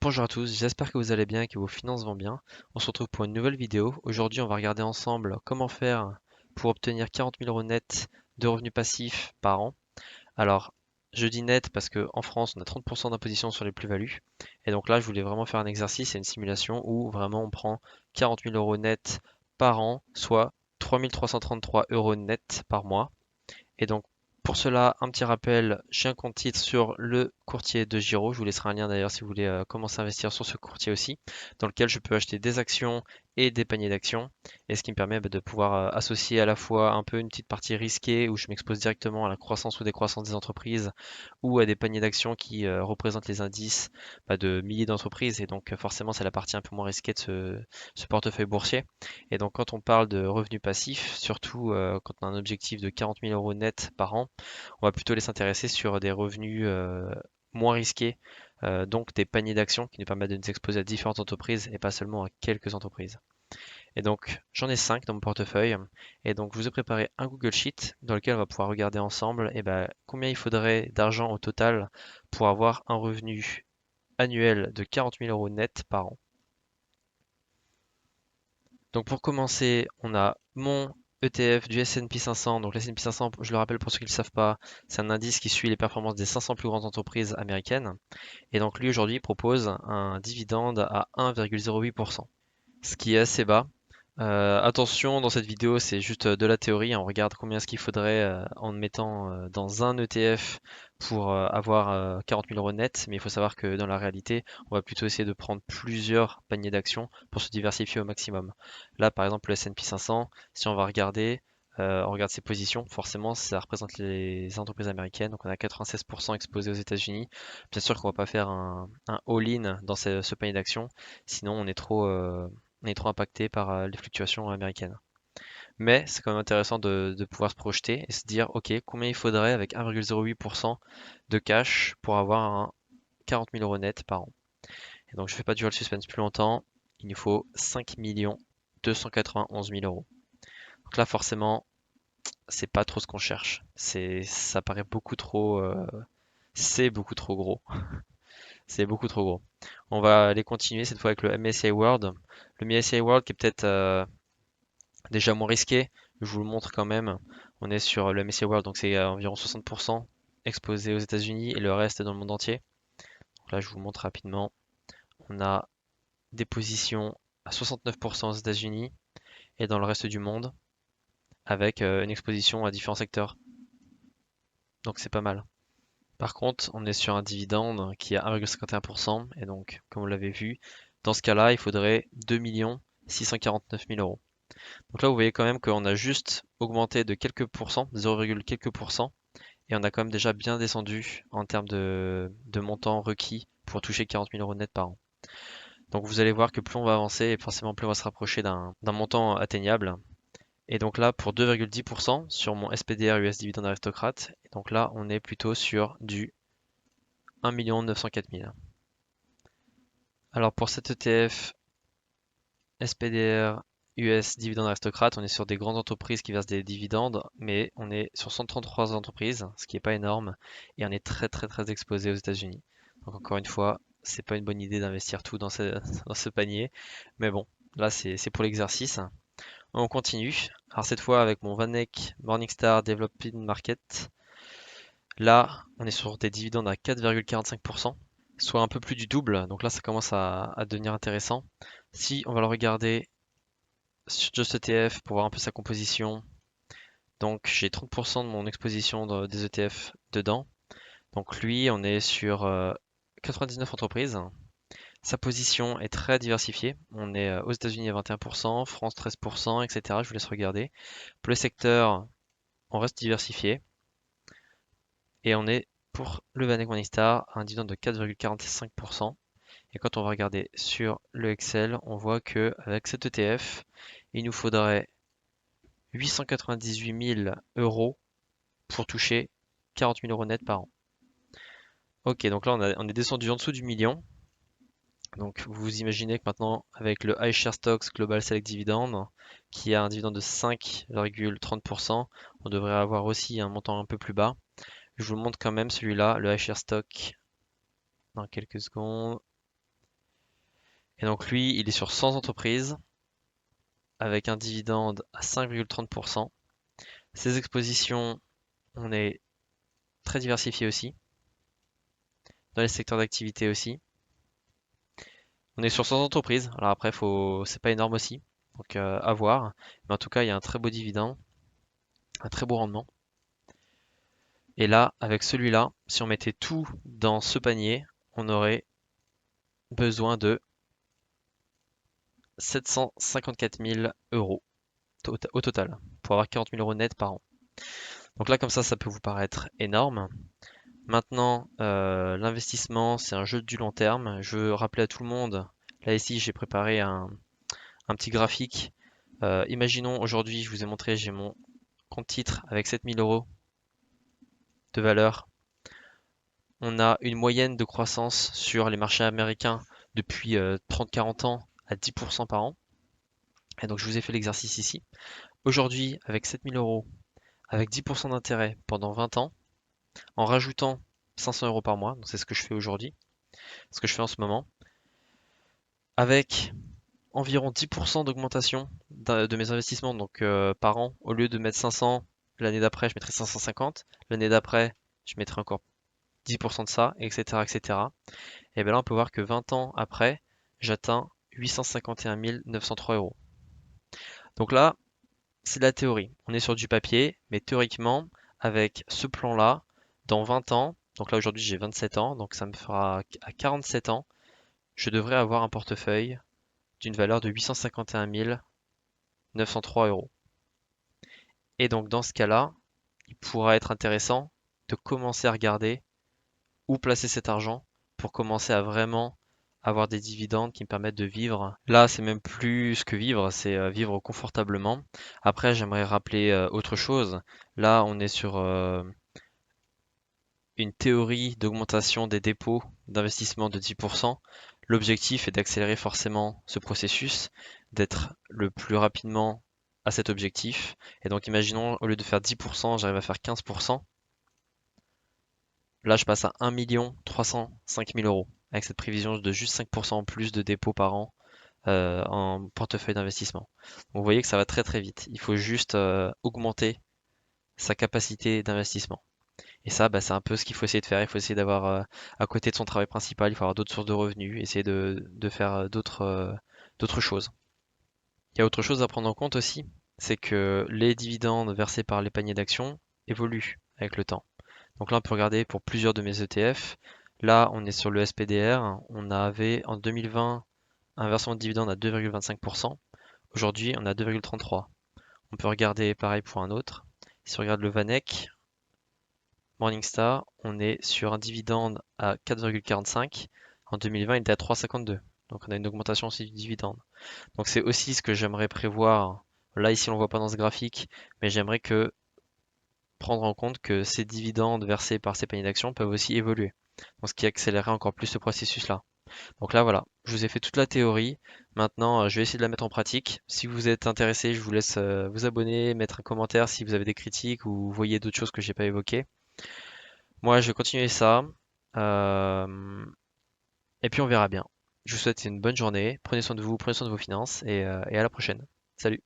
Bonjour à tous, j'espère que vous allez bien et que vos finances vont bien. On se retrouve pour une nouvelle vidéo. Aujourd'hui, on va regarder ensemble comment faire pour obtenir 40 000 € net de revenus passifs par an. Alors, je dis net parce qu'en France, on a 30% d'imposition sur les plus-values. Et donc là, je voulais vraiment faire un exercice et une simulation où vraiment on prend 40 000 € net par an, soit 3 333 € net par mois. Et donc, pour cela, un petit rappel, j'ai un compte titre sur le courtier de Giro. Je vous laisserai un lien d'ailleurs si vous voulez commencer à investir sur ce courtier aussi, dans lequel je peux acheter des actions et des paniers d'actions. Et ce qui me permet de pouvoir associer à la fois un peu une petite partie risquée où je m'expose directement à la croissance ou décroissance des entreprises ou à des paniers d'actions qui représentent les indices de milliers d'entreprises. Et donc forcément, c'est la partie un peu moins risquée de ce portefeuille boursier. Et donc quand on parle de revenus passifs, surtout quand on a un objectif de 40 000 € net par an, on va plutôt les s'intéresser sur des revenus moins risqués, donc des paniers d'actions qui nous permettent de nous exposer à différentes entreprises et pas seulement à quelques entreprises. Et donc j'en ai 5 dans mon portefeuille. Et donc je vous ai préparé un Google Sheet dans lequel on va pouvoir regarder ensemble combien il faudrait d'argent au total pour avoir un revenu annuel de 40 000 € net par an. Donc pour commencer, on a mon ETF du S&P 500. Donc le S&P 500, je le rappelle pour ceux qui ne le savent pas, c'est un indice qui suit les performances des 500 plus grandes entreprises américaines. Et donc lui aujourd'hui propose un dividende à 1,08%, ce qui est assez bas. Attention, dans cette vidéo, c'est juste de la théorie. On regarde combien est-ce qu'il faudrait en mettant dans un ETF pour avoir 40 000 € net. Mais il faut savoir que dans la réalité, on va plutôt essayer de prendre plusieurs paniers d'actions pour se diversifier au maximum. Là, par exemple, le S&P 500, si on va regarder, on regarde ses positions, forcément, ça représente les entreprises américaines. Donc on a 96% exposés aux États-Unis. Bien sûr qu'on va pas faire un all-in dans ce panier d'actions, sinon on est trop impacté par les fluctuations américaines. Mais c'est quand même intéressant de pouvoir se projeter et se dire, ok, combien il faudrait avec 1,08% de cash pour avoir un 40 000 € net par an. Et donc je ne fais pas durer le suspense plus longtemps, il nous faut 5 291 000 €. Donc là forcément, c'est pas trop ce qu'on cherche. Ça paraît beaucoup trop, c'est beaucoup trop gros. C'est beaucoup trop gros. On va aller continuer cette fois avec le MSCI World. Le MSCI World qui est peut-être déjà moins risqué, je vous le montre quand même. On est sur le MSCI World, donc c'est environ 60% exposé aux États-Unis et le reste dans le monde entier. Donc là, je vous montre rapidement. On a des positions à 69% aux États-Unis et dans le reste du monde, avec une exposition à différents secteurs. Donc c'est pas mal. Par contre, on est sur un dividende qui est à 1,51%, et donc, comme vous l'avez vu, dans ce cas-là, il faudrait 2 649 000 €. Donc là, vous voyez quand même qu'on a juste augmenté de quelques pourcents, 0, quelques pourcents, et on a quand même déjà bien descendu en termes de montant requis pour toucher 40 000 € net par an. Donc vous allez voir que plus on va avancer, et forcément plus on va se rapprocher d'un montant atteignable. Et donc là, pour 2,10% sur mon SPDR US Dividend Aristocrate, et donc là, on est plutôt sur du 1 904 000. Alors pour cet ETF SPDR US Dividend Aristocrate, on est sur des grandes entreprises qui versent des dividendes, mais on est sur 133 entreprises, ce qui n'est pas énorme, et on est très très très exposé aux États-Unis. Donc encore une fois, c'est pas une bonne idée d'investir tout dans dans ce panier, mais bon, là c'est pour l'exercice. On continue. Alors cette fois avec mon Vanek Morningstar Developing Market. Là, on est sur des dividendes à 4,45%, soit un peu plus du double. Donc là, ça commence à devenir intéressant. Si on va le regarder sur Just ETF pour voir un peu sa composition, donc j'ai 30% de mon exposition des ETF dedans. Donc lui, on est sur 99 entreprises. Sa position est très diversifiée. On est aux États-Unis à 21%, France 13%, etc. Je vous laisse regarder. Pour le secteur, on reste diversifié. Et on est pour le Vanek Morningstar à un dividende de 4,45%. Et quand on va regarder sur le Excel, on voit que avec cet ETF, il nous faudrait 898 000 € pour toucher 40 000 € net par an. Ok, donc là on est descendu en dessous du million. Donc vous imaginez que maintenant avec le iShare Stocks Global Select Dividend, qui a un dividende de 5,30%, on devrait avoir aussi un montant un peu plus bas. Je vous montre quand même celui-là, le iShare Stock, dans quelques secondes. Et donc lui, il est sur 100 entreprises avec un dividende à 5,30%. Ses expositions, on est très diversifié aussi, dans les secteurs d'activité aussi. On est sur 100 entreprises, alors après, c'est pas énorme aussi, donc à voir. Mais en tout cas, il y a un très beau dividende, un très beau rendement. Et là, avec celui-là, si on mettait tout dans ce panier, on aurait besoin de 754 000 euros au total, pour avoir 40 000 euros net par an. Donc là, comme ça peut vous paraître énorme. Maintenant, l'investissement, c'est un jeu du long terme. Je veux rappeler à tout le monde, là ici, j'ai préparé un petit graphique. Imaginons aujourd'hui, je vous ai montré, j'ai mon compte titre avec 7000 euros de valeur. On a une moyenne de croissance sur les marchés américains depuis 30-40 ans à 10% par an. Et donc je vous ai fait l'exercice ici. Aujourd'hui, avec 7000 euros, avec 10% d'intérêt pendant 20 ans, en rajoutant 500 euros par mois, donc c'est ce que je fais aujourd'hui, ce que je fais en ce moment, avec environ 10% d'augmentation de mes investissements donc par an, au lieu de mettre 500, l'année d'après je mettrai 550, l'année d'après je mettrai encore 10% de ça, etc., etc. Et bien là on peut voir que 20 ans après, j'atteins 851 903 euros. Donc là, c'est de la théorie. On est sur du papier, mais théoriquement, avec ce plan-là, dans 20 ans, donc là aujourd'hui j'ai 27 ans, donc ça me fera à 47 ans, je devrais avoir un portefeuille d'une valeur de 851 903 euros. Et donc dans ce cas-là, il pourra être intéressant de commencer à regarder où placer cet argent pour commencer à vraiment avoir des dividendes qui me permettent de vivre. Là, c'est même plus que vivre, c'est vivre confortablement. Après, j'aimerais rappeler autre chose. Là, on est sur une théorie d'augmentation des dépôts d'investissement de 10%. L'objectif est d'accélérer forcément ce processus, d'être le plus rapidement à cet objectif. Et donc imaginons, au lieu de faire 10%, j'arrive à faire 15%. Là, je passe à 1 305 000 euros avec cette prévision de juste 5% en plus de dépôts par an en portefeuille d'investissement. Donc, vous voyez que ça va très très vite. Il faut juste augmenter sa capacité d'investissement. Et ça, bah, c'est un peu ce qu'il faut essayer de faire. Il faut essayer d'avoir, à côté de son travail principal, il faut avoir d'autres sources de revenus, essayer de faire d'autres choses. Il y a autre chose à prendre en compte aussi, c'est que les dividendes versés par les paniers d'actions évoluent avec le temps. Donc là, on peut regarder pour plusieurs de mes ETF. Là, on est sur le SPDR. On avait en 2020 un versement de dividende à 2,25%. Aujourd'hui, on a 2,33%. On peut regarder pareil pour un autre. Si on regarde le VanEck, Morningstar, on est sur un dividende à 4,45. En 2020, il était à 3,52. Donc on a une augmentation aussi du dividende. Donc c'est aussi ce que j'aimerais prévoir. Là, ici, on ne le voit pas dans ce graphique, mais j'aimerais que prendre en compte que ces dividendes versés par ces paniers d'actions peuvent aussi évoluer. Donc ce qui accélérerait encore plus ce processus-là. Donc là, voilà, je vous ai fait toute la théorie. Maintenant, je vais essayer de la mettre en pratique. Si vous êtes intéressé, je vous laisse vous abonner, mettre un commentaire si vous avez des critiques ou vous voyez d'autres choses que j'ai pas évoquées. Moi, je vais continuer ça. Euh, et puis on verra bien. Je vous souhaite une bonne journée. Prenez soin de vous, prenez soin de vos finances et à la prochaine. Salut!